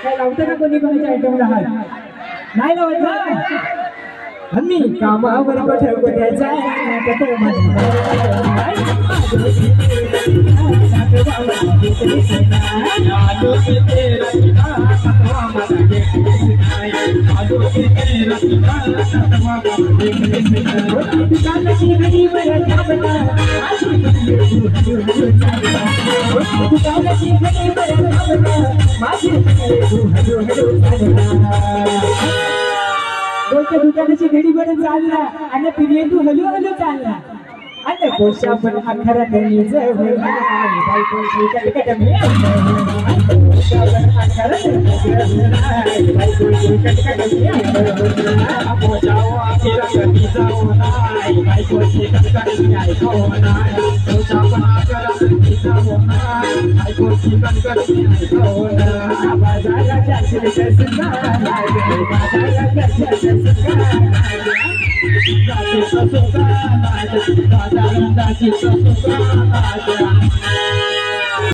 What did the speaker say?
काय लावतं का कोणी कोणाच्या आयटम राहाल नाही लावत ना आम्ही कामावर कुठे दुकानाची घडी बरं चालला आणि पिढी तू हलू हलू चालला आणि कोशा पण अखरा कमी जवळ बायको कटकट मी कोशा पण अखरा बायको कटकट मी कोशाओ आखिरा कमी जाओ नाही बायको कटकट मी ऐको नाही कोशा पण अखरा कमी जाओ नाही बायको कटकट मी ऐको नाही बाजारा जास्त कसं नाही बाजारा जास्त कसं नाही